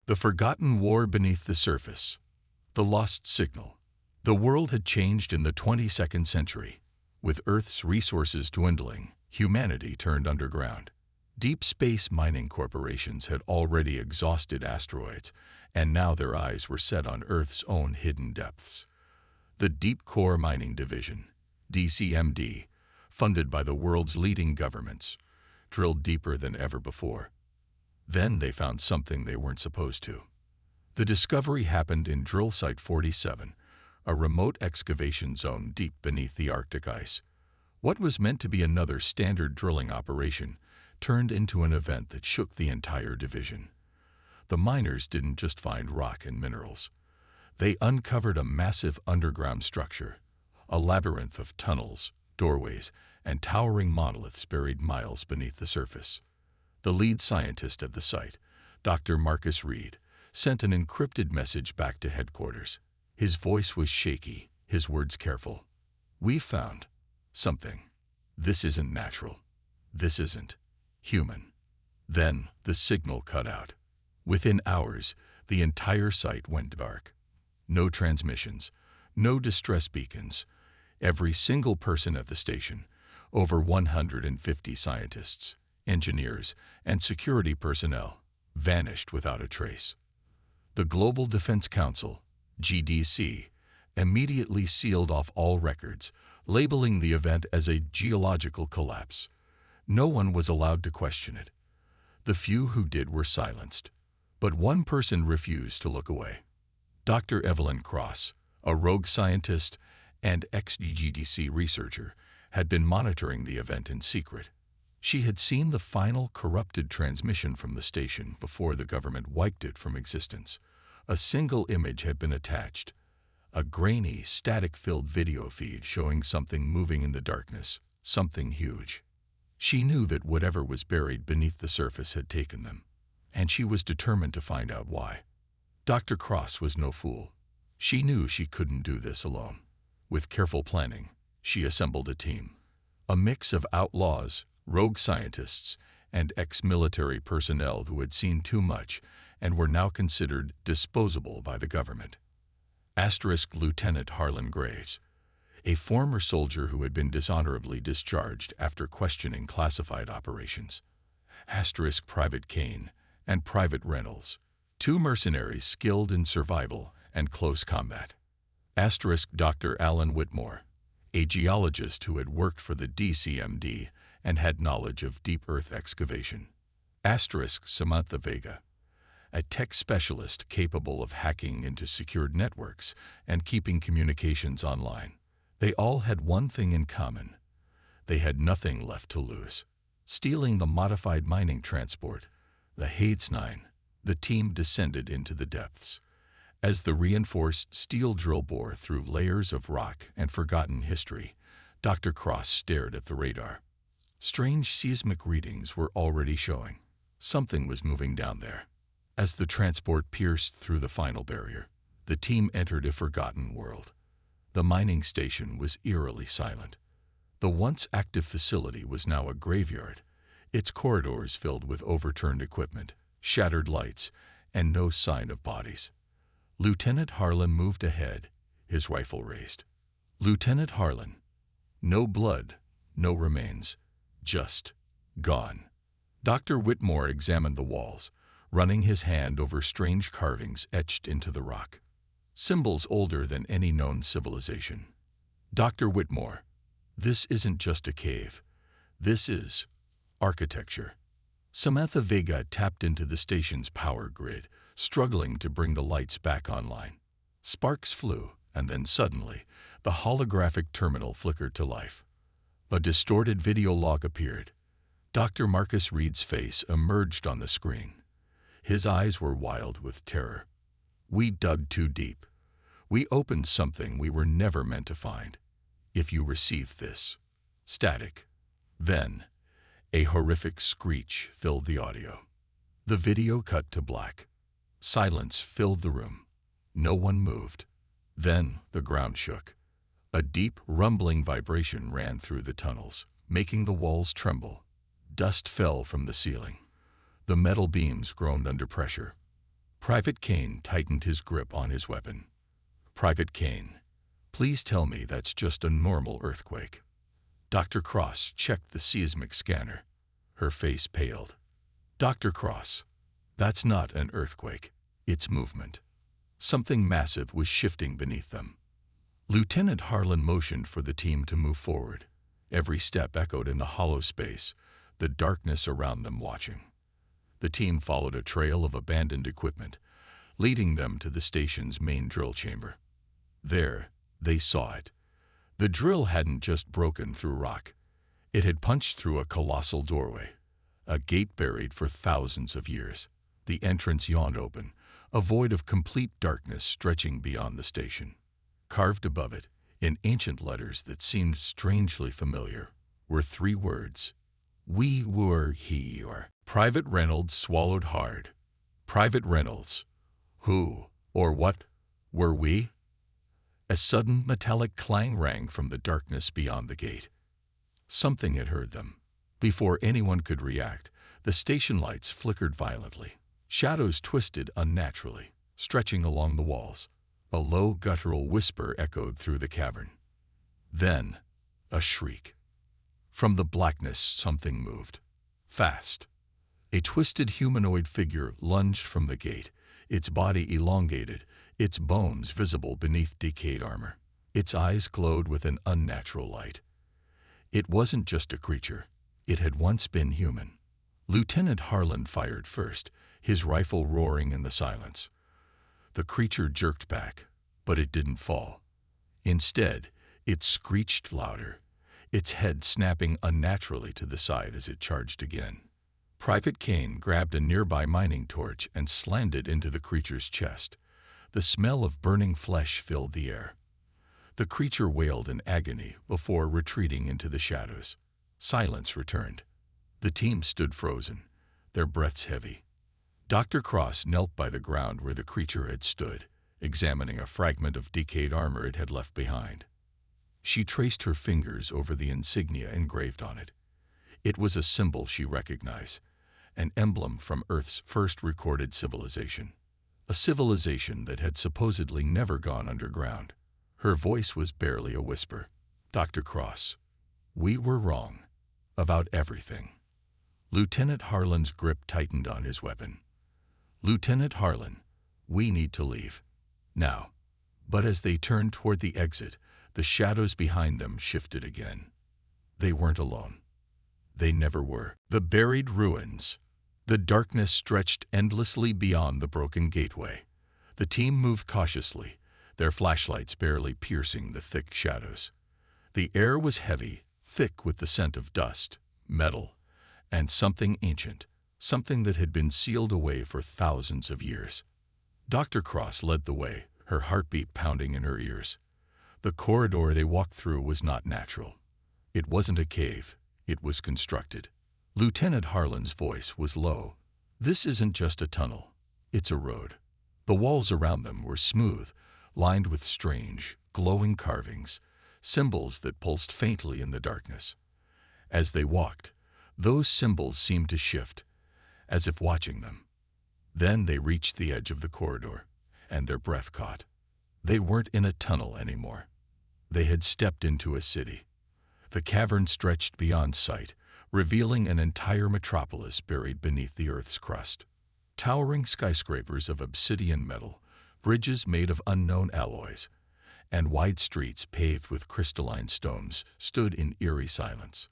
The forgotten war beneath the surface. The lost signal. The world had changed in the 22nd century. With Earth's resources dwindling, humanity turned underground. Deep space mining corporations had already exhausted asteroids, and now their eyes were set on Earth's own hidden depths. The Deep Core Mining Division, DCMD, funded by the world's leading governments, drilled deeper than ever before. Then they found something they weren't supposed to. The discovery happened in Drill Site 47, a remote excavation zone deep beneath the Arctic ice. What was meant to be another standard drilling operation turned into an event that shook the entire division. The miners didn't just find rock and minerals. They uncovered a massive underground structure, a labyrinth of tunnels, doorways, and towering monoliths buried miles beneath the surface. The lead scientist at the site, Dr. Marcus Reed, sent an encrypted message back to headquarters. His voice was shaky, his words careful. "We found something. This isn't natural. This isn't human." Then the signal cut out. Within hours, the entire site went dark. No transmissions, no distress beacons. Every single person at the station, over 150 scientists, engineers, and security personnel, vanished without a trace. The Global Defense Council, GDC, immediately sealed off all records, labeling the event as a geological collapse. No one was allowed to question it. The few who did were silenced. But one person refused to look away. Dr. Evelyn Cross, a rogue scientist and ex-GDC researcher, had been monitoring the event in secret. She had seen the final corrupted transmission from the station before the government wiped it from existence. A single image had been attached, a grainy, static-filled video feed showing something moving in the darkness, something huge. She knew that whatever was buried beneath the surface had taken them, and she was determined to find out why. Dr. Cross was no fool. She knew she couldn't do this alone. With careful planning, she assembled a team. A mix of outlaws, rogue scientists, and ex-military personnel who had seen too much and were now considered disposable by the government. Lieutenant Harlan Graves, a former soldier who had been dishonorably discharged after questioning classified operations. Private Kane and Private Reynolds, two mercenaries skilled in survival and close combat. Dr. Alan Whitmore, a geologist who had worked for the DCMD and had knowledge of deep earth excavation. Samantha Vega, a tech specialist capable of hacking into secured networks and keeping communications online. They all had one thing in common. They had nothing left to lose. Stealing the modified mining transport, the Hades 9, the team descended into the depths. As the reinforced steel drill bore through layers of rock and forgotten history, Dr. Cross stared at the radar. Strange seismic readings were already showing. Something was moving down there. As the transport pierced through the final barrier, the team entered a forgotten world. The mining station was eerily silent. The once active facility was now a graveyard, its corridors filled with overturned equipment, shattered lights, and no sign of bodies. Lieutenant Harlan moved ahead, his rifle raised. Lieutenant Harlan. No blood, no remains, just gone. Dr. Whitmore examined the walls, running his hand over strange carvings etched into the rock. Symbols older than any known civilization. Dr. Whitmore, this isn't just a cave. This is architecture. Samantha Vega tapped into the station's power grid, struggling to bring the lights back online. Sparks flew, and then suddenly, the holographic terminal flickered to life. A distorted video log appeared. Dr. Marcus Reed's face emerged on the screen. His eyes were wild with terror. We dug too deep. We opened something we were never meant to find. If you receive this. Static. Then, a horrific screech filled the audio. The video cut to black. Silence filled the room. No one moved. Then the ground shook. A deep, rumbling vibration ran through the tunnels, making the walls tremble. Dust fell from the ceiling. The metal beams groaned under pressure. Private Kane tightened his grip on his weapon. Private Kane, please tell me that's just a normal earthquake. Dr. Cross checked the seismic scanner. Her face paled. Dr. Cross, that's not an earthquake. It's movement. Something massive was shifting beneath them. Lieutenant Harlan motioned for the team to move forward. Every step echoed in the hollow space, the darkness around them watching. The team followed a trail of abandoned equipment, leading them to the station's main drill chamber. There, they saw it. The drill hadn't just broken through rock. It had punched through a colossal doorway, a gate buried for thousands of years. The entrance yawned open, a void of complete darkness stretching beyond the station. Carved above it, in ancient letters that seemed strangely familiar, were 3 words. We were here. Private Reynolds swallowed hard. Private Reynolds. Who, or what, were we? A sudden metallic clang rang from the darkness beyond the gate. Something had heard them. Before anyone could react, the station lights flickered violently. Shadows twisted unnaturally, stretching along the walls. A low guttural whisper echoed through the cavern. Then, a shriek. From the blackness, something moved. Fast. A twisted humanoid figure lunged from the gate, its body elongated, its bones visible beneath decayed armor. Its eyes glowed with an unnatural light. It wasn't just a creature. It had once been human. Lieutenant Harlan fired first, his rifle roaring in the silence. The creature jerked back, but it didn't fall. Instead, it screeched louder, its head snapping unnaturally to the side as it charged again. Private Kane grabbed a nearby mining torch and slammed it into the creature's chest. The smell of burning flesh filled the air. The creature wailed in agony before retreating into the shadows. Silence returned. The team stood frozen, their breaths heavy. Dr. Cross knelt by the ground where the creature had stood, examining a fragment of decayed armor it had left behind. She traced her fingers over the insignia engraved on it. It was a symbol she recognized, an emblem from Earth's first recorded civilization, a civilization that had supposedly never gone underground. Her voice was barely a whisper. Dr. Cross, we were wrong. About everything. Lieutenant Harlan's grip tightened on his weapon. Lieutenant Harlan, we need to leave. Now. But as they turned toward the exit, the shadows behind them shifted again. They weren't alone. They never were. The buried ruins. The darkness stretched endlessly beyond the broken gateway. The team moved cautiously, their flashlights barely piercing the thick shadows. The air was heavy, thick with the scent of dust, metal, and something ancient, something that had been sealed away for thousands of years. Dr. Cross led the way, her heartbeat pounding in her ears. The corridor they walked through was not natural. It wasn't a cave, it was constructed. Lieutenant Harlan's voice was low. This isn't just a tunnel, it's a road. The walls around them were smooth, lined with strange, glowing carvings, symbols that pulsed faintly in the darkness. As they walked, those symbols seemed to shift, as if watching them. Then they reached the edge of the corridor, and their breath caught. They weren't in a tunnel anymore. They had stepped into a city. The cavern stretched beyond sight, revealing an entire metropolis buried beneath the Earth's crust. Towering skyscrapers of obsidian metal, bridges made of unknown alloys, and wide streets paved with crystalline stones stood in eerie silence.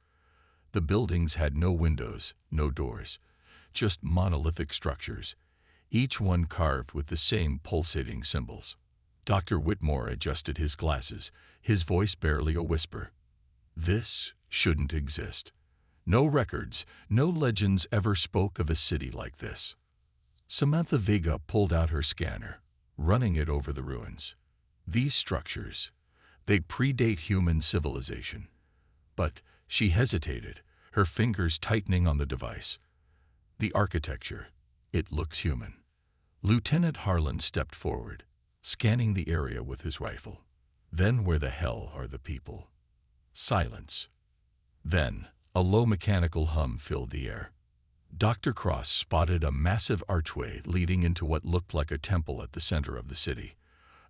The buildings had no windows, no doors, just monolithic structures, each one carved with the same pulsating symbols. Dr. Whitmore adjusted his glasses, his voice barely a whisper. This shouldn't exist. No records, no legends ever spoke of a city like this. Samantha Vega pulled out her scanner, running it over the ruins. These structures, they predate human civilization. But she hesitated, her fingers tightening on the device. The architecture, it looks human. Lieutenant Harlan stepped forward, scanning the area with his rifle. Then where the hell are the people? Silence. Then, a low mechanical hum filled the air. Dr. Cross spotted a massive archway leading into what looked like a temple at the center of the city.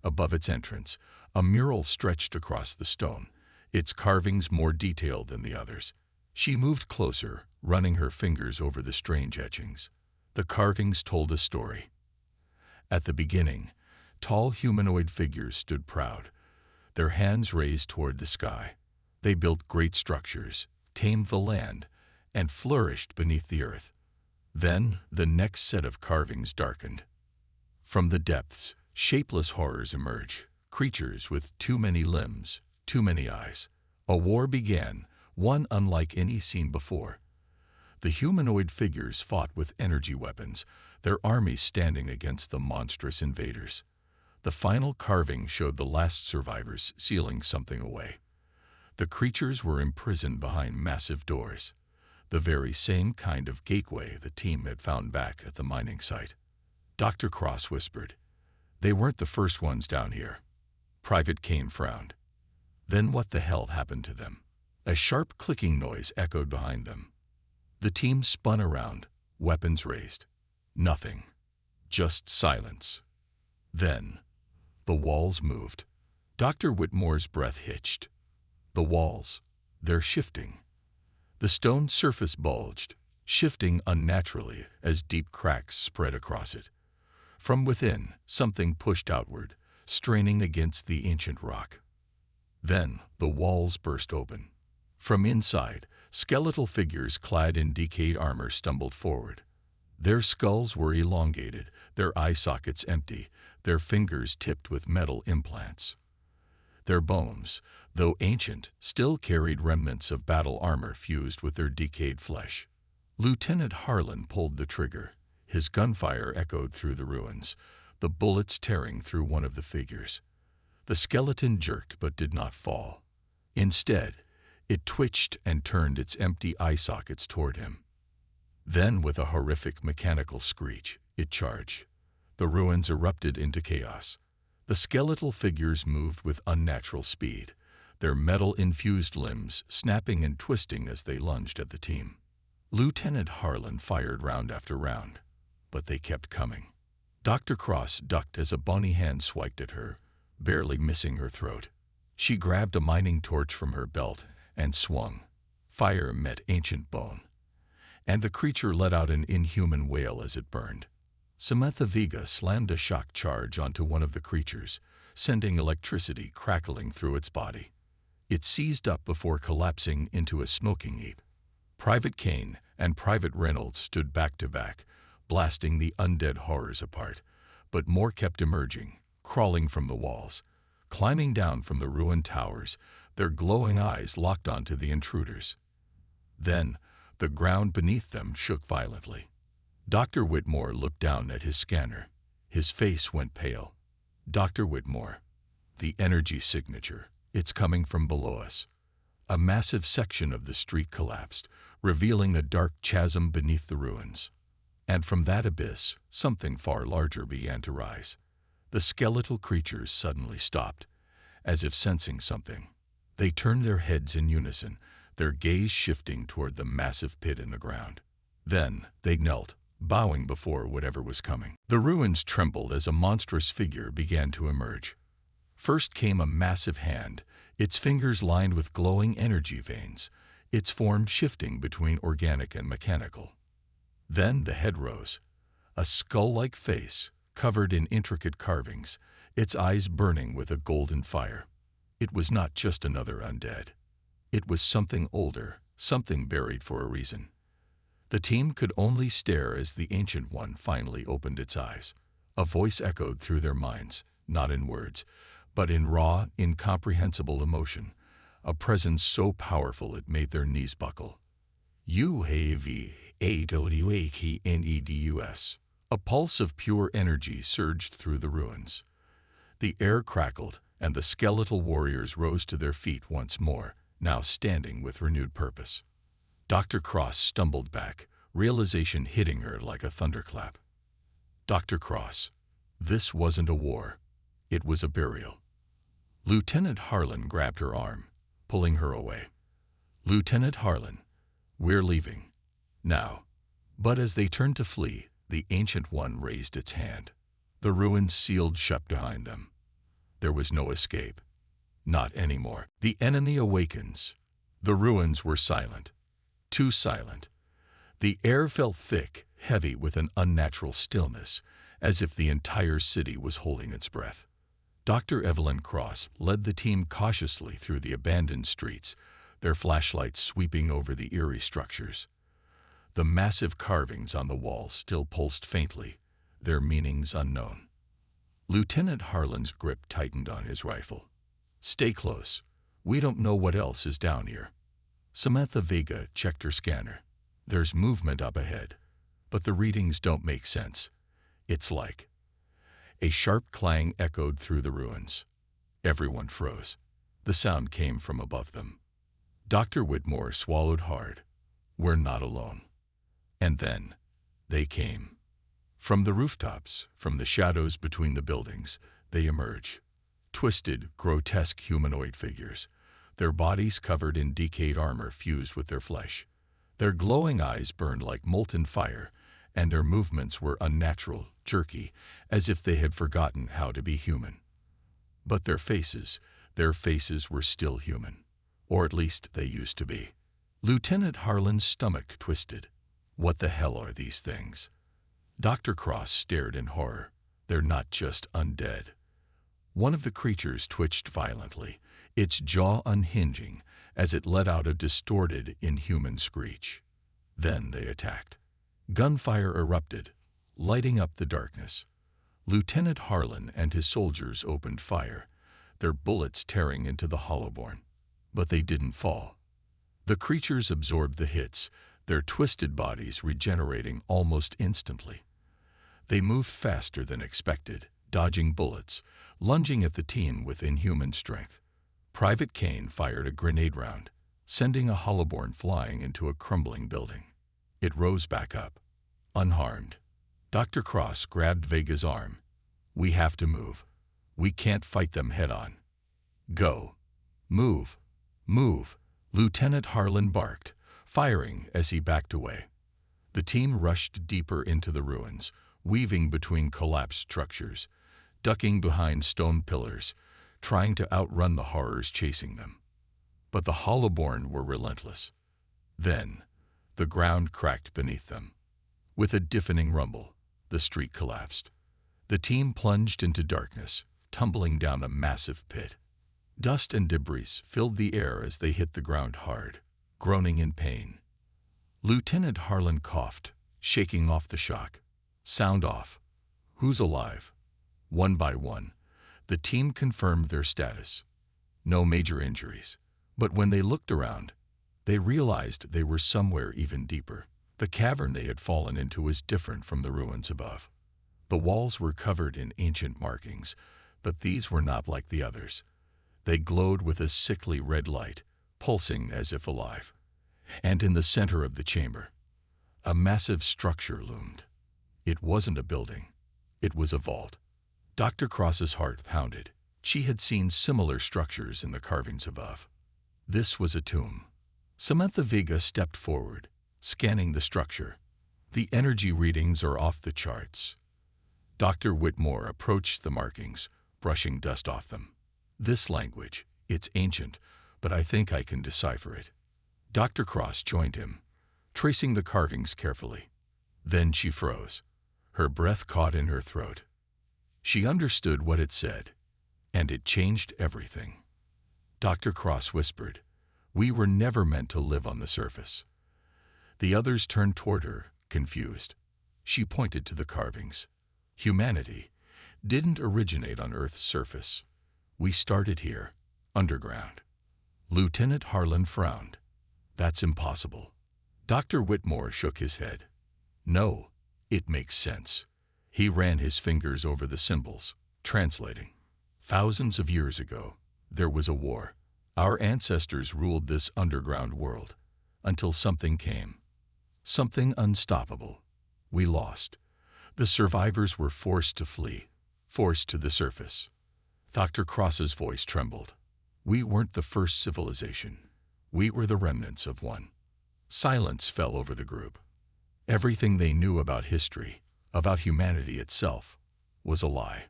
Above its entrance, a mural stretched across the stone, its carvings more detailed than the others. She moved closer, running her fingers over the strange etchings. The carvings told a story. At the beginning, tall humanoid figures stood proud, their hands raised toward the sky. They built great structures, tamed the land, and flourished beneath the earth. Then the next set of carvings darkened. From the depths, shapeless horrors emerge, creatures with too many limbs, too many eyes. A war began, one unlike any seen before. The humanoid figures fought with energy weapons, their armies standing against the monstrous invaders. The final carving showed the last survivors sealing something away. The creatures were imprisoned behind massive doors, the very same kind of gateway the team had found back at the mining site. Dr. Cross whispered, "They weren't the first ones down here." Private Kane frowned. Then what the hell happened to them? A sharp clicking noise echoed behind them. The team spun around, weapons raised. Nothing. Just silence. Then, the walls moved. Dr. Whitmore's breath hitched. The walls, they're shifting. The stone surface bulged, shifting unnaturally as deep cracks spread across it. From within, something pushed outward, straining against the ancient rock. Then, the walls burst open. From inside, skeletal figures clad in decayed armor stumbled forward. Their skulls were elongated, their eye sockets empty, their fingers tipped with metal implants. Their bones, though ancient, still carried remnants of battle armor fused with their decayed flesh. Lieutenant Harlan pulled the trigger. His gunfire echoed through the ruins, the bullets tearing through one of the figures. The skeleton jerked but did not fall. Instead, it twitched and turned its empty eye sockets toward him. Then, with a horrific mechanical screech, it charged. The ruins erupted into chaos. The skeletal figures moved with unnatural speed, their metal-infused limbs snapping and twisting as they lunged at the team. Lieutenant Harlan fired round after round, but they kept coming. Dr. Cross ducked as a bony hand swiped at her, barely missing her throat. She grabbed a mining torch from her belt and swung. Fire met ancient bone, and the creature let out an inhuman wail as it burned. Samantha Vega slammed a shock charge onto one of the creatures, sending electricity crackling through its body. It seized up before collapsing into a smoking heap. Private Kane and Private Reynolds stood back to back, blasting the undead horrors apart, but more kept emerging, crawling from the walls, climbing down from the ruined towers, their glowing eyes locked onto the intruders. Then, the ground beneath them shook violently. Dr. Whitmore looked down at his scanner. His face went pale. "Dr. Whitmore, the energy signature, it's coming from below us." A massive section of the street collapsed, revealing a dark chasm beneath the ruins. And from that abyss, something far larger began to rise. The skeletal creatures suddenly stopped, as if sensing something. They turned their heads in unison, their gaze shifting toward the massive pit in the ground. Then they knelt, bowing before whatever was coming. The ruins trembled as a monstrous figure began to emerge. First came a massive hand, its fingers lined with glowing energy veins, its form shifting between organic and mechanical. Then the head rose, a skull-like face covered in intricate carvings, its eyes burning with a golden fire. It was not just another undead. It was something older, something buried for a reason. The team could only stare as the Ancient One finally opened its eyes. A voice echoed through their minds, not in words, but in raw, incomprehensible emotion, a presence so powerful it made their knees buckle. UAVAWAKNEDUS. A pulse of pure energy surged through the ruins. The air crackled, and the skeletal warriors rose to their feet once more, now standing with renewed purpose. Dr. Cross stumbled back, realization hitting her like a thunderclap. Dr. Cross, this wasn't a war. It was a burial. Lieutenant Harlan grabbed her arm, pulling her away. "Lieutenant Harlan, we're leaving. Now." But as they turned to flee, the Ancient One raised its hand. The ruins sealed shut behind them. There was no escape. Not anymore. The enemy awakens. The ruins were silent. Too silent. The air felt thick, heavy with an unnatural stillness, as if the entire city was holding its breath. Dr. Evelyn Cross led the team cautiously through the abandoned streets, their flashlights sweeping over the eerie structures. The massive carvings on the walls still pulsed faintly, their meanings unknown. Lieutenant Harlan's grip tightened on his rifle. "Stay close. We don't know what else is down here." Samantha Vega checked her scanner. "There's movement up ahead, but the readings don't make sense. It's like..." A sharp clang echoed through the ruins. Everyone froze. The sound came from above them. Dr. Whitmore swallowed hard. "We're not alone." And then, they came. From the rooftops, from the shadows between the buildings, they emerged. Twisted, grotesque humanoid figures, their bodies covered in decayed armor fused with their flesh. Their glowing eyes burned like molten fire, and their movements were unnatural, jerky, as if they had forgotten how to be human. But their faces were still human. Or at least they used to be. Lieutenant Harlan's stomach twisted. What the hell are these things? Dr. Cross stared in horror. They're not just undead. One of the creatures twitched violently, its jaw unhinging as it let out a distorted, inhuman screech. Then they attacked. Gunfire erupted, lighting up the darkness. Lieutenant Harlan and his soldiers opened fire, their bullets tearing into the hollowborn. But they didn't fall. The creatures absorbed the hits, their twisted bodies regenerating almost instantly. They moved faster than expected, dodging bullets, lunging at the team with inhuman strength. Private Kane fired a grenade round, sending a hollowborn flying into a crumbling building. It rose back up, unharmed. Dr. Cross grabbed Vega's arm. "We have to move. We can't fight them head-on." "Go. Move. Move," Lieutenant Harlan barked, firing as he backed away. The team rushed deeper into the ruins, weaving between collapsed structures, ducking behind stone pillars, trying to outrun the horrors chasing them. But the hollowborn were relentless. Then, the ground cracked beneath them. With a deafening rumble, the street collapsed. The team plunged into darkness, tumbling down a massive pit. Dust and debris filled the air as they hit the ground hard, groaning in pain. Lieutenant Harlan coughed, shaking off the shock. "Sound off. Who's alive?" One by one, the team confirmed their status. No major injuries. But when they looked around, they realized they were somewhere even deeper. The cavern they had fallen into was different from the ruins above. The walls were covered in ancient markings, but these were not like the others. They glowed with a sickly red light, pulsing as if alive. And in the center of the chamber, a massive structure loomed. It wasn't a building. It was a vault. Dr. Cross's heart pounded. She had seen similar structures in the carvings above. This was a tomb. Samantha Vega stepped forward, scanning the structure. "The energy readings are off the charts." Dr. Whitmore approached the markings, brushing dust off them. "This language, it's ancient, but I think I can decipher it." Dr. Cross joined him, tracing the carvings carefully. Then she froze. Her breath caught in her throat. She understood what it said, and it changed everything. Dr. Cross whispered, "We were never meant to live on the surface." The others turned toward her, confused. She pointed to the carvings. "Humanity didn't originate on Earth's surface. We started here, underground." Lieutenant Harlan frowned. "That's impossible." Dr. Whitmore shook his head. "No, it makes sense." He ran his fingers over the symbols, translating. "Thousands of years ago, there was a war. Our ancestors ruled this underground world, until something came. Something unstoppable. We lost. The survivors were forced to flee, forced to the surface." Dr. Cross's voice trembled. "We weren't the first civilization. We were the remnants of one." Silence fell over the group. Everything they knew about history, about humanity itself, was a lie.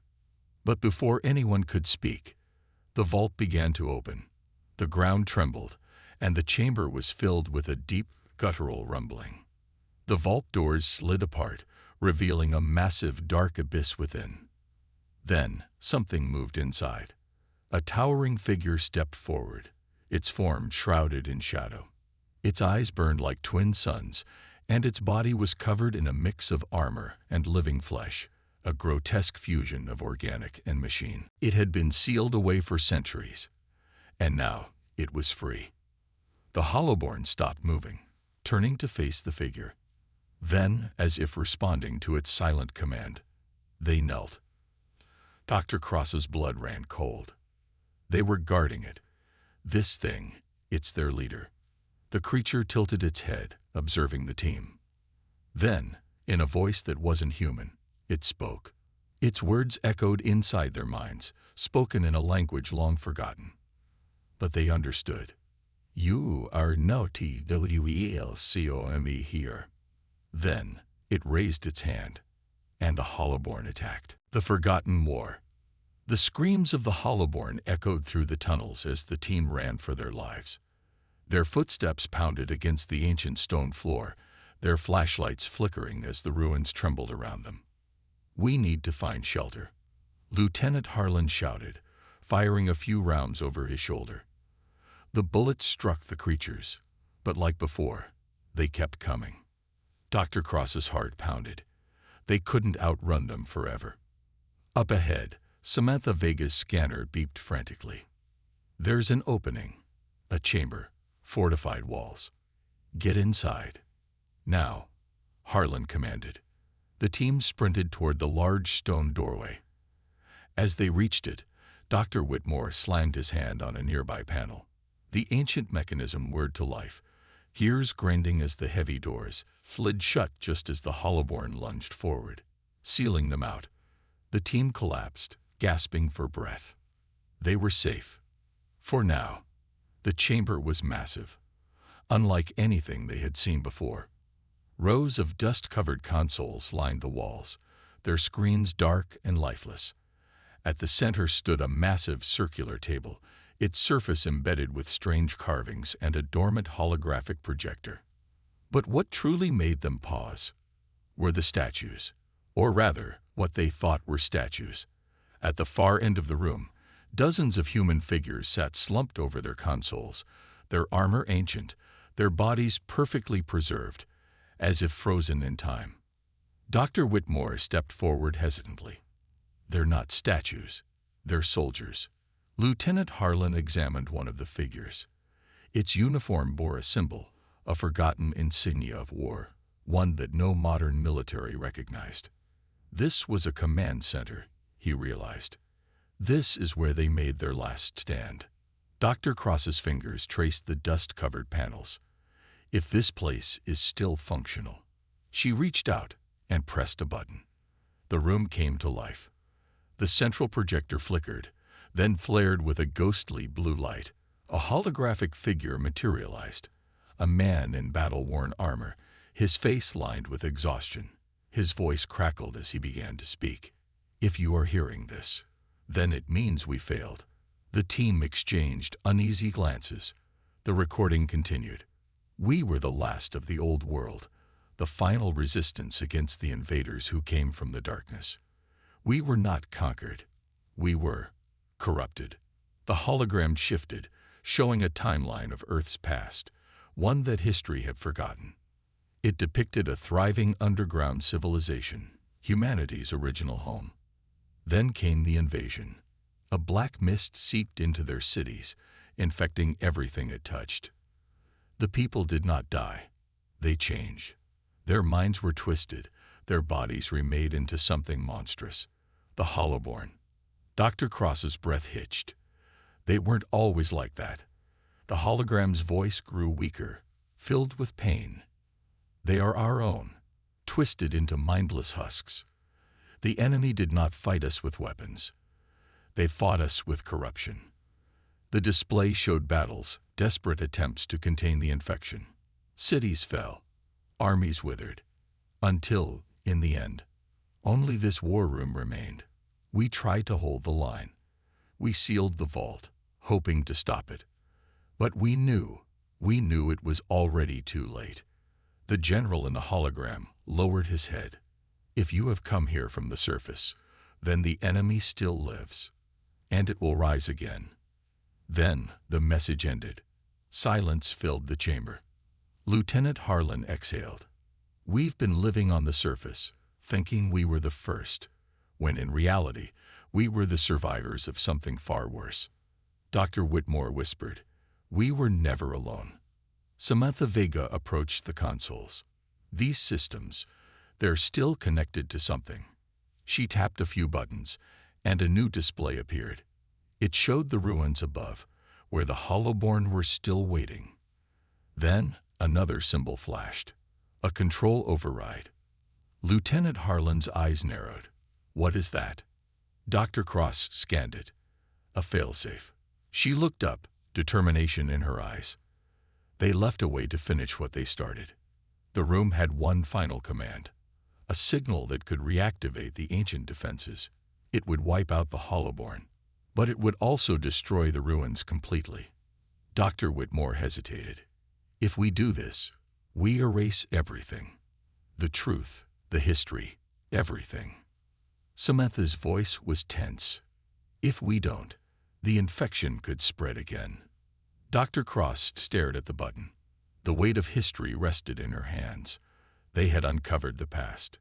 But before anyone could speak, the vault began to open. The ground trembled, and the chamber was filled with a deep, guttural rumbling. The vault doors slid apart, revealing a massive, dark abyss within. Then, something moved inside. A towering figure stepped forward, its form shrouded in shadow. Its eyes burned like twin suns, and its body was covered in a mix of armor and living flesh, a grotesque fusion of organic and machine. It had been sealed away for centuries, and now it was free. The Hollowborn stopped moving, turning to face the figure. Then, as if responding to its silent command, they knelt. Dr. Cross's blood ran cold. They were guarding it. This thing, it's their leader. The creature tilted its head, observing the team. Then, in a voice that wasn't human, it spoke. Its words echoed inside their minds, spoken in a language long forgotten. But they understood. You are no TWELCOME here. Then, it raised its hand, and the Hollowborn attacked. The Forgotten War. The screams of the Hollowborn echoed through the tunnels as the team ran for their lives. Their footsteps pounded against the ancient stone floor, their flashlights flickering as the ruins trembled around them. We need to find shelter, Lieutenant Harlan shouted, firing a few rounds over his shoulder. The bullets struck the creatures, but like before, they kept coming. Dr. Cross's heart pounded. They couldn't outrun them forever. Up ahead, Samantha Vega's scanner beeped frantically. There's an opening, a chamber, fortified walls. Get inside. Now, Harlan commanded. The team sprinted toward the large stone doorway. As they reached it, Dr. Whitmore slammed his hand on a nearby panel. The ancient mechanism whirred to life, gears grinding as the heavy doors slid shut just as the Hollowborn lunged forward, sealing them out. The team collapsed, gasping for breath. They were safe. For now. The chamber was massive, unlike anything they had seen before. Rows of dust-covered consoles lined the walls, their screens dark and lifeless. At the center stood a massive circular table, its surface embedded with strange carvings and a dormant holographic projector. But what truly made them pause were the statues, or rather, what they thought were statues. At the far end of the room, dozens of human figures sat slumped over their consoles, their armor ancient, their bodies perfectly preserved, as if frozen in time. Dr. Whitmore stepped forward hesitantly. They're not statues, they're soldiers. Lieutenant Harlan examined one of the figures. Its uniform bore a symbol, a forgotten insignia of war, one that no modern military recognized. This was a command center, he realized. This is where they made their last stand. Dr. Cross's fingers traced the dust-covered panels. If this place is still functional. She reached out and pressed a button. The room came to life. The central projector flickered, then flared with a ghostly blue light. A holographic figure materialized. A man in battle-worn armor, his face lined with exhaustion. His voice crackled as he began to speak. If you are hearing this, then it means we failed. The team exchanged uneasy glances. The recording continued. We were the last of the old world, the final resistance against the invaders who came from the darkness. We were not conquered. We were corrupted. The hologram shifted, showing a timeline of Earth's past, one that history had forgotten. It depicted a thriving underground civilization, humanity's original home. Then came the invasion. A black mist seeped into their cities, infecting everything it touched. The people did not die. They changed. Their minds were twisted, their bodies remade into something monstrous. The Hollowborn. Dr. Cross's breath hitched. They weren't always like that. The hologram's voice grew weaker, filled with pain. They are our own, twisted into mindless husks. The enemy did not fight us with weapons. They fought us with corruption. The display showed battles, desperate attempts to contain the infection. Cities fell. Armies withered. Until, in the end, only this war room remained. We tried to hold the line. We sealed the vault, hoping to stop it. But we knew it was already too late. The general in the hologram lowered his head. If you have come here from the surface, then the enemy still lives, and it will rise again. Then the message ended. Silence filled the chamber. Lieutenant Harlan exhaled. We've been living on the surface, thinking we were the first, when in reality, we were the survivors of something far worse. Dr. Whitmore whispered, "We were never alone." Samantha Vega approached the consoles. These systems, they're still connected to something. She tapped a few buttons, and a new display appeared. It showed the ruins above, where the Hollowborn were still waiting. Then another symbol flashed, a control override. Lieutenant Harlan's eyes narrowed. "What is that?" Dr. Cross scanned it. "A failsafe." She looked up, determination in her eyes. They left a way to finish what they started. The room had one final command, a signal that could reactivate the ancient defenses. It would wipe out the Hollowborn, but it would also destroy the ruins completely. Dr. Whitmore hesitated. "If we do this, we erase everything. The truth, the history, everything." Samantha's voice was tense. "If we don't, the infection could spread again." Dr. Cross stared at the button. The weight of history rested in her hands. They had uncovered the past.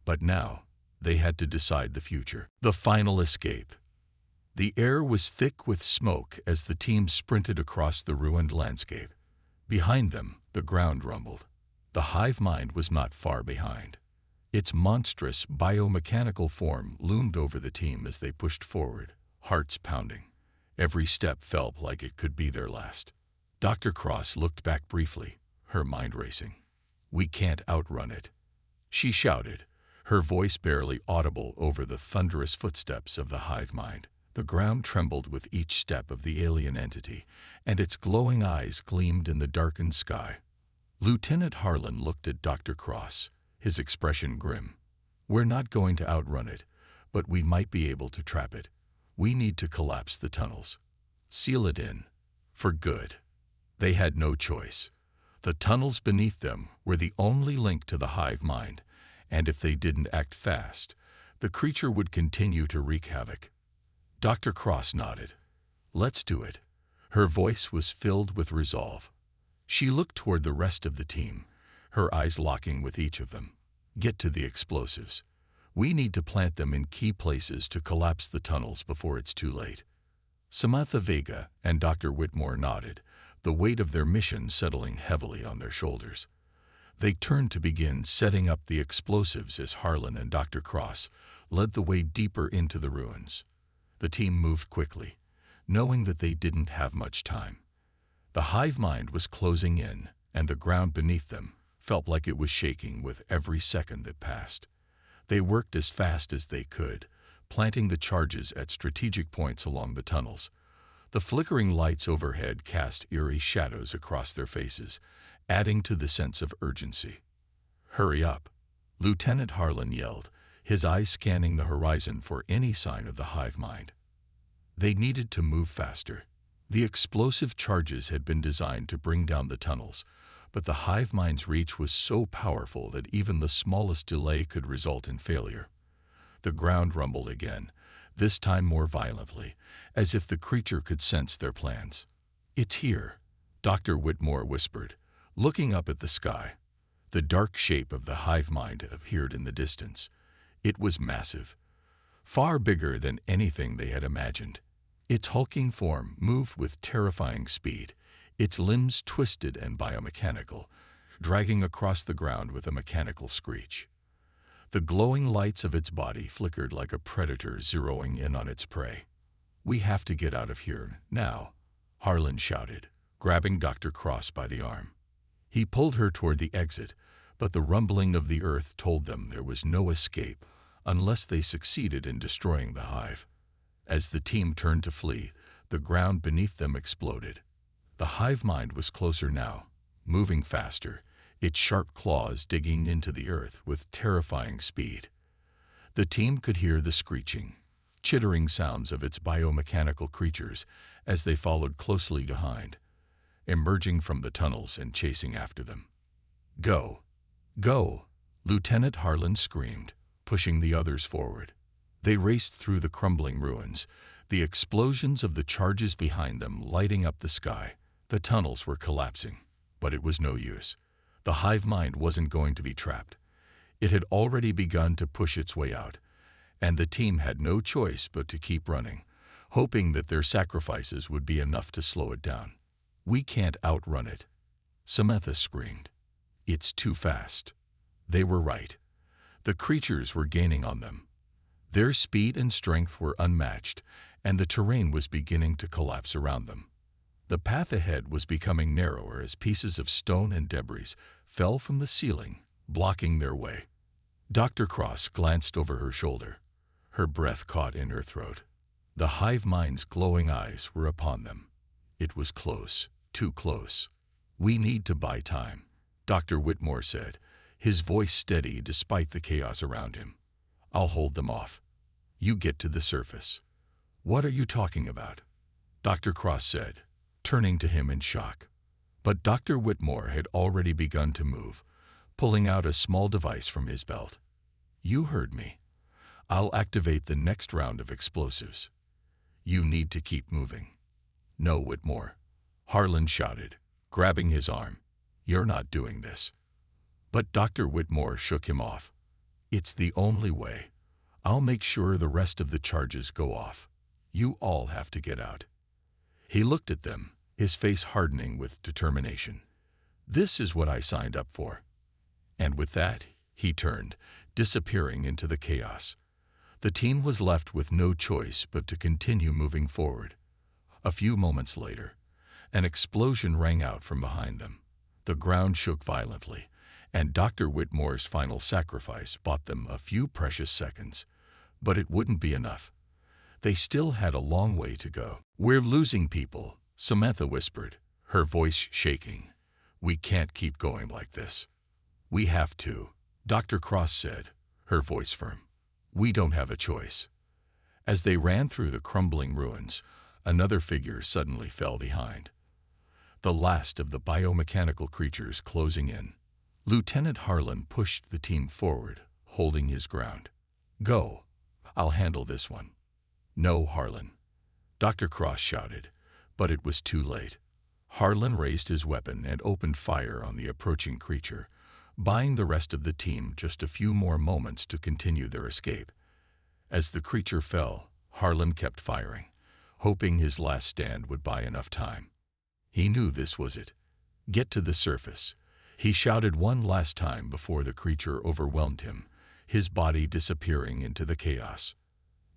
But now, they had to decide the future. The final escape. The air was thick with smoke as the team sprinted across the ruined landscape. Behind them, the ground rumbled. The hive mind was not far behind. Its monstrous biomechanical form loomed over the team as they pushed forward, hearts pounding. Every step felt like it could be their last. Dr. Cross looked back briefly, her mind racing. "We can't outrun it," she shouted, her voice barely audible over the thunderous footsteps of the hive mind. The ground trembled with each step of the alien entity, and its glowing eyes gleamed in the darkened sky. Lieutenant Harlan looked at Dr. Cross, his expression grim. "We're not going to outrun it, but we might be able to trap it. We need to collapse the tunnels. Seal it in. For good." They had no choice. The tunnels beneath them were the only link to the hive mind, and if they didn't act fast, the creature would continue to wreak havoc. Dr. Cross nodded. "Let's do it." Her voice was filled with resolve. She looked toward the rest of the team, her eyes locking with each of them. "Get to the explosives. We need to plant them in key places to collapse the tunnels before it's too late." Samantha Vega and Dr. Whitmore nodded, the weight of their mission settling heavily on their shoulders. They turned to begin setting up the explosives as Harlan and Dr. Cross led the way deeper into the ruins. The team moved quickly, knowing that they didn't have much time. The hive mind was closing in, and the ground beneath them felt like it was shaking with every second that passed. They worked as fast as they could, planting the charges at strategic points along the tunnels. The flickering lights overhead cast eerie shadows across their faces, adding to the sense of urgency. "Hurry up," Lieutenant Harlan yelled, his eyes scanning the horizon for any sign of the hive mind. They needed to move faster. The explosive charges had been designed to bring down the tunnels, but the hive mind's reach was so powerful that even the smallest delay could result in failure. The ground rumbled again, this time more violently, as if the creature could sense their plans. "It's here," Dr. Whitmore whispered, looking up at the sky. The dark shape of the hive mind appeared in the distance. It was massive, far bigger than anything they had imagined. Its hulking form moved with terrifying speed, its limbs twisted and biomechanical, dragging across the ground with a mechanical screech. The glowing lights of its body flickered like a predator zeroing in on its prey. "We have to get out of here, now," Harlan shouted, grabbing Dr. Cross by the arm. He pulled her toward the exit, but the rumbling of the earth told them there was no escape unless they succeeded in destroying the hive. As the team turned to flee, the ground beneath them exploded. The hive mind was closer now, moving faster, its sharp claws digging into the earth with terrifying speed. The team could hear the screeching, chittering sounds of its biomechanical creatures as they followed closely behind, emerging from the tunnels and chasing after them. "Go! Go!" Lieutenant Harlan screamed, pushing the others forward. They raced through the crumbling ruins, the explosions of the charges behind them lighting up the sky. The tunnels were collapsing, but it was no use. The hive mind wasn't going to be trapped. It had already begun to push its way out, and the team had no choice but to keep running, hoping that their sacrifices would be enough to slow it down. "We can't outrun it," Samantha screamed. "It's too fast." They were right. The creatures were gaining on them. Their speed and strength were unmatched, and the terrain was beginning to collapse around them. The path ahead was becoming narrower as pieces of stone and debris fell from the ceiling, blocking their way. Dr. Cross glanced over her shoulder. Her breath caught in her throat. The hive mind's glowing eyes were upon them. It was close, too close. "We need to buy time," Dr. Whitmore said, his voice steady despite the chaos around him. "I'll hold them off. You get to the surface." "What are you talking about?" Dr. Cross said, turning to him in shock. But Dr. Whitmore had already begun to move, pulling out a small device from his belt. "You heard me. I'll activate the next round of explosives. You need to keep moving." "No, Whitmore," Harlan shouted, grabbing his arm. "You're not doing this." But Dr. Whitmore shook him off. "It's the only way. I'll make sure the rest of the charges go off. You all have to get out." He looked at them, his face hardening with determination. "This is what I signed up for." And with that, he turned, disappearing into the chaos. The team was left with no choice but to continue moving forward. A few moments later, an explosion rang out from behind them. The ground shook violently, and Dr. Whitmore's final sacrifice bought them a few precious seconds. But it wouldn't be enough. They still had a long way to go. "We're losing people," Samantha whispered, her voice shaking. "We can't keep going like this." "We have to," Dr. Cross said, her voice firm. "We don't have a choice." As they ran through the crumbling ruins, another figure suddenly fell behind. The last of the biomechanical creatures closing in. Lieutenant Harlan pushed the team forward, holding his ground. "Go. I'll handle this one." "No, Harlan," Dr. Cross shouted, but it was too late. Harlan raised his weapon and opened fire on the approaching creature, buying the rest of the team just a few more moments to continue their escape. As the creature fell, Harlan kept firing, hoping his last stand would buy enough time. He knew this was it. "Get to the surface," he shouted one last time before the creature overwhelmed him, his body disappearing into the chaos.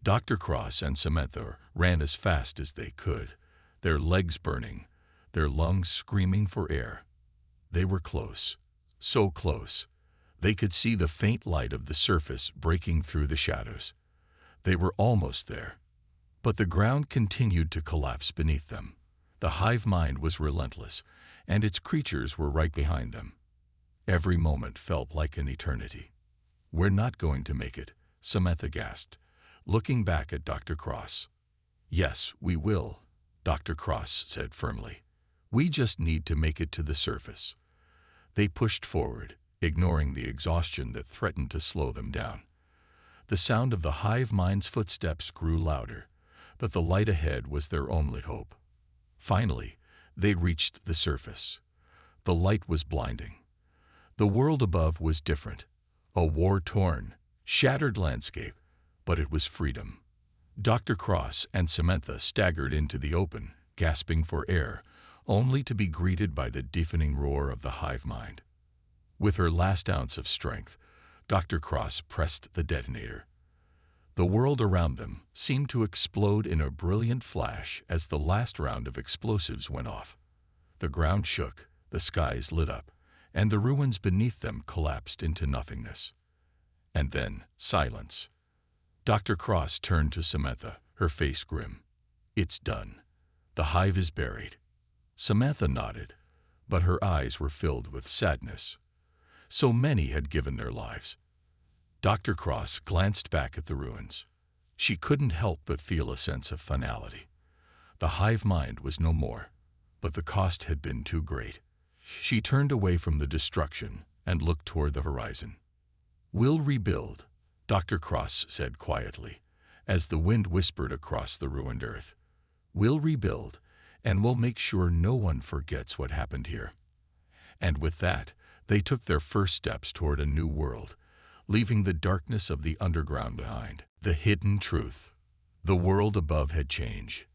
Dr. Cross and Samantha ran as fast as they could, their legs burning, their lungs screaming for air. They were close, so close. They could see the faint light of the surface breaking through the shadows. They were almost there. But the ground continued to collapse beneath them. The hive mind was relentless, and its creatures were right behind them. Every moment felt like an eternity. "We're not going to make it," Samantha gasped, looking back at Dr. Cross. "Yes, we will," Dr. Cross said firmly. "We just need to make it to the surface." They pushed forward, ignoring the exhaustion that threatened to slow them down. The sound of the hive mind's footsteps grew louder, but the light ahead was their only hope. Finally, they reached the surface. The light was blinding. The world above was different, a war-torn, shattered landscape, but it was freedom. Dr. Cross and Samantha staggered into the open, gasping for air, only to be greeted by the deafening roar of the hive mind. With her last ounce of strength, Dr. Cross pressed the detonator. The world around them seemed to explode in a brilliant flash as the last round of explosives went off. The ground shook, the skies lit up, and the ruins beneath them collapsed into nothingness. And then, silence. Dr. Cross turned to Samantha, her face grim. "It's done. The hive is buried." Samantha nodded, but her eyes were filled with sadness. So many had given their lives. Dr. Cross glanced back at the ruins. She couldn't help but feel a sense of finality. The hive mind was no more, but the cost had been too great. She turned away from the destruction and looked toward the horizon. "We'll rebuild," Dr. Cross said quietly, as the wind whispered across the ruined earth. "We'll rebuild, and we'll make sure no one forgets what happened here." And with that, they took their first steps toward a new world, leaving the darkness of the underground behind. The hidden truth. The world above had changed.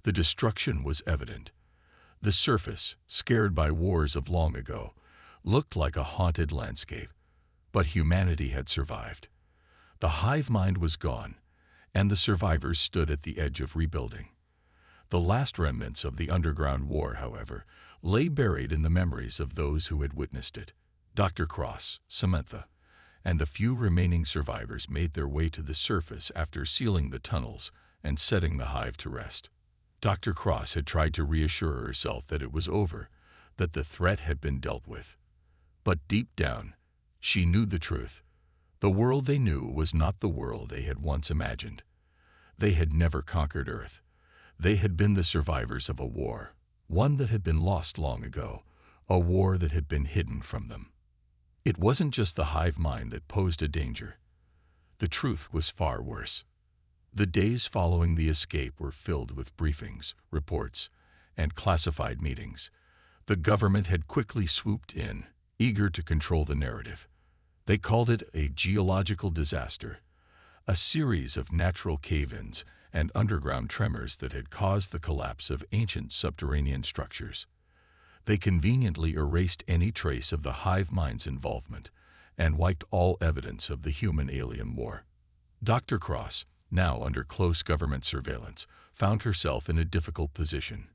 The destruction was evident. The surface, scared by wars of long ago, looked like a haunted landscape. But humanity had survived. The hive mind was gone, and the survivors stood at the edge of rebuilding. The last remnants of the underground war, however, lay buried in the memories of those who had witnessed it. Dr. Cross, Samantha, and the few remaining survivors made their way to the surface after sealing the tunnels and setting the hive to rest. Dr. Cross had tried to reassure herself that it was over, that the threat had been dealt with. But deep down, she knew the truth. The world they knew was not the world they had once imagined. They had never conquered Earth. They had been the survivors of a war, one that had been lost long ago, a war that had been hidden from them. It wasn't just the hive mind that posed a danger. The truth was far worse. The days following the escape were filled with briefings, reports, and classified meetings. The government had quickly swooped in, eager to control the narrative. They called it a geological disaster, a series of natural cave-ins and underground tremors that had caused the collapse of ancient subterranean structures. They conveniently erased any trace of the hive mind's involvement and wiped all evidence of the human-alien war. Dr. Cross, now under close government surveillance, found herself in a difficult position.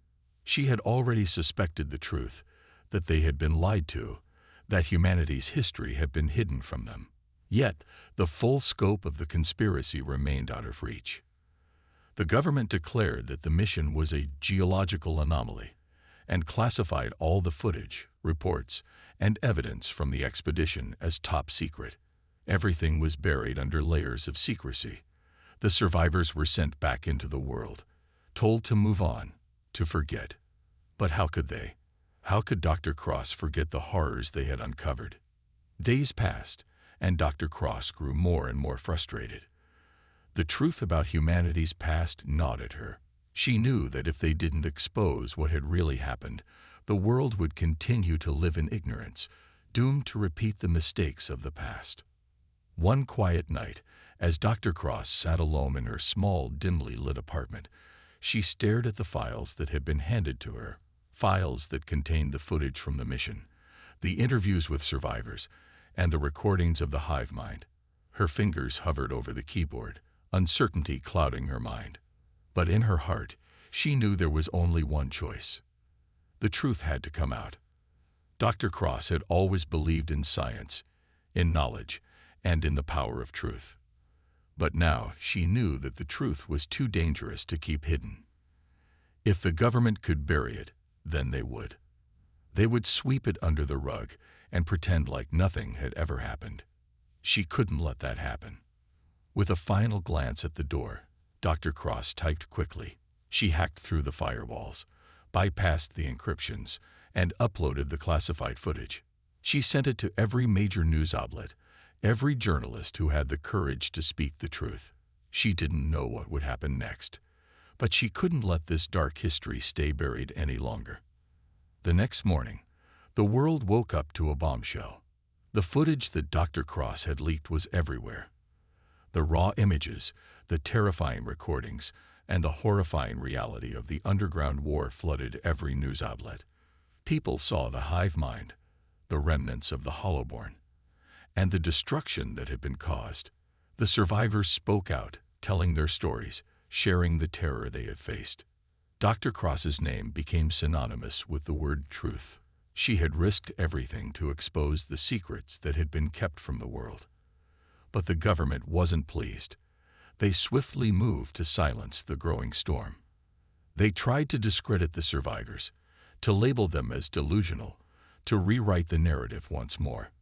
She had already suspected the truth, that they had been lied to, that humanity's history had been hidden from them. Yet, the full scope of the conspiracy remained out of reach. The government declared that the mission was a geological anomaly, and classified all the footage, reports, and evidence from the expedition as top secret. Everything was buried under layers of secrecy. The survivors were sent back into the world, told to move on, to forget. But how could they? How could Dr. Cross forget the horrors they had uncovered? Days passed, and Dr. Cross grew more and more frustrated. The truth about humanity's past gnawed at her. She knew that if they didn't expose what had really happened, the world would continue to live in ignorance, doomed to repeat the mistakes of the past. One quiet night, as Dr. Cross sat alone in her small, dimly lit apartment, she stared at the files that had been handed to her, files that contained the footage from the mission, the interviews with survivors, and the recordings of the hive mind. Her fingers hovered over the keyboard, uncertainty clouding her mind. But in her heart, she knew there was only one choice. The truth had to come out. Dr. Cross had always believed in science, in knowledge, and in the power of truth. But now she knew that the truth was too dangerous to keep hidden. If the government could bury it, then they would. They would sweep it under the rug and pretend like nothing had ever happened. She couldn't let that happen. With a final glance at the door, Dr. Cross typed quickly. She hacked through the firewalls, bypassed the encryptions, and uploaded the classified footage. She sent it to every major news outlet, every journalist who had the courage to speak the truth. She didn't know what would happen next, but she couldn't let this dark history stay buried any longer. The next morning, the world woke up to a bombshell. The footage that Dr. Cross had leaked was everywhere. The raw images, the terrifying recordings, and the horrifying reality of the underground war flooded every news outlet. People saw the hive mind, the remnants of the Hollowborn, and the destruction that had been caused. The survivors spoke out, telling their stories, sharing the terror they had faced. Dr. Cross's name became synonymous with the word truth. She had risked everything to expose the secrets that had been kept from the world. But the government wasn't pleased. They swiftly moved to silence the growing storm. They tried to discredit the survivors, to label them as delusional, to rewrite the narrative once more.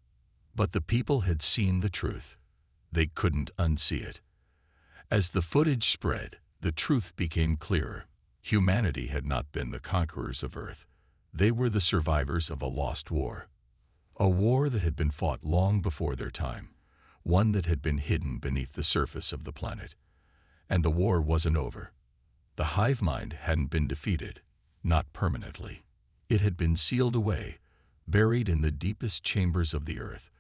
But the people had seen the truth. They couldn't unsee it. As the footage spread, the truth became clearer. Humanity had not been the conquerors of Earth. They were the survivors of a lost war. A war that had been fought long before their time, one that had been hidden beneath the surface of the planet. And the war wasn't over. The hive mind hadn't been defeated, not permanently. It had been sealed away, buried in the deepest chambers of the Earth,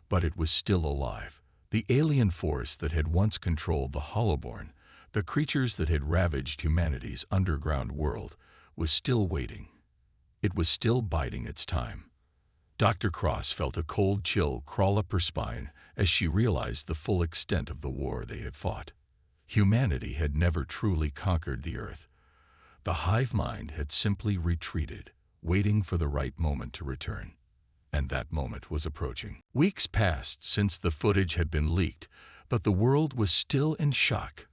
but it was still alive. The alien force that had once controlled the Hollowborn, the creatures that had ravaged humanity's underground world, was still waiting. It was still biding its time. Dr. Cross felt a cold chill crawl up her spine as she realized the full extent of the war they had fought. Humanity had never truly conquered the Earth. The hive mind had simply retreated, waiting for the right moment to return. And that moment was approaching. Weeks passed since the footage had been leaked, but the world was still in shock.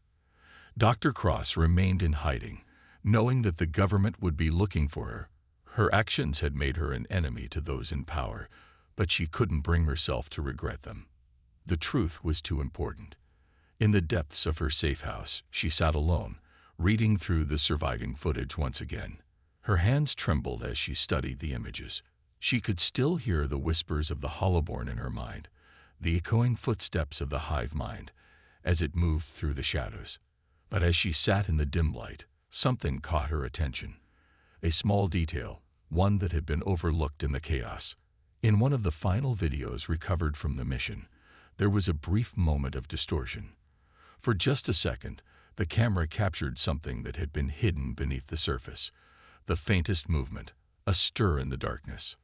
Dr. Cross remained in hiding, knowing that the government would be looking for her. Her actions had made her an enemy to those in power, but she couldn't bring herself to regret them. The truth was too important. In the depths of her safe house, she sat alone, reading through the surviving footage once again. Her hands trembled as she studied the images. She could still hear the whispers of the Hollowborn in her mind, the echoing footsteps of the hive mind, as it moved through the shadows. But as she sat in the dim light, something caught her attention. A small detail, one that had been overlooked in the chaos. In one of the final videos recovered from the mission, there was a brief moment of distortion. For just a second, the camera captured something that had been hidden beneath the surface. The faintest movement, a stir in the darkness.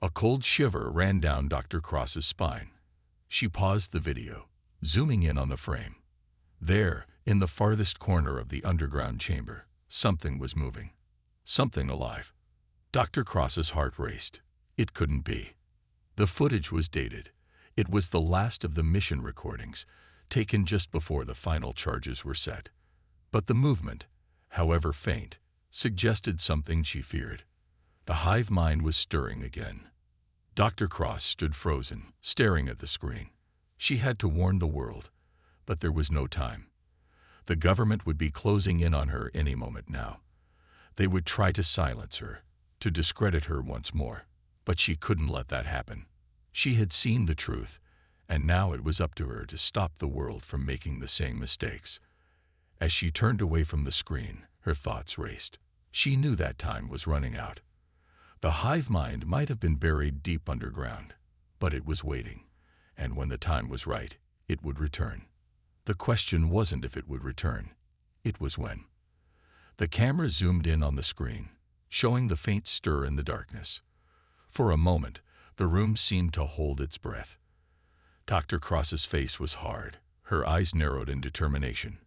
A cold shiver ran down Dr. Cross's spine. She paused the video, zooming in on the frame. There, in the farthest corner of the underground chamber, something was moving. Something alive. Dr. Cross's heart raced. It couldn't be. The footage was dated. It was the last of the mission recordings, taken just before the final charges were set. But the movement, however faint, suggested something she feared. The hive mind was stirring again. Dr. Cross stood frozen, staring at the screen. She had to warn the world, but there was no time. The government would be closing in on her any moment now. They would try to silence her, to discredit her once more, but she couldn't let that happen. She had seen the truth, and now it was up to her to stop the world from making the same mistakes. As she turned away from the screen, her thoughts raced. She knew that time was running out. The hive mind might have been buried deep underground, but it was waiting, and when the time was right, it would return. The question wasn't if it would return, it was when. The camera zoomed in on the screen, showing the faint stir in the darkness. For a moment, the room seemed to hold its breath. Dr. Cross's face was hard, her eyes narrowed in determination.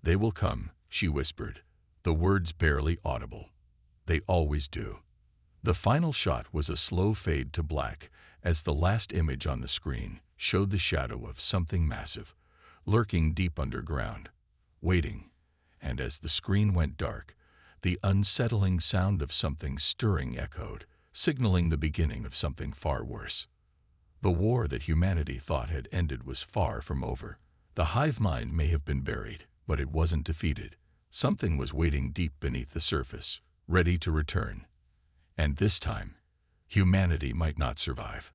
"They will come," she whispered, the words barely audible. "They always do." The final shot was a slow fade to black as the last image on the screen showed the shadow of something massive, lurking deep underground, waiting. And as the screen went dark, the unsettling sound of something stirring echoed, signaling the beginning of something far worse. The war that humanity thought had ended was far from over. The hive mind may have been buried, but it wasn't defeated. Something was waiting deep beneath the surface, ready to return. And this time, humanity might not survive.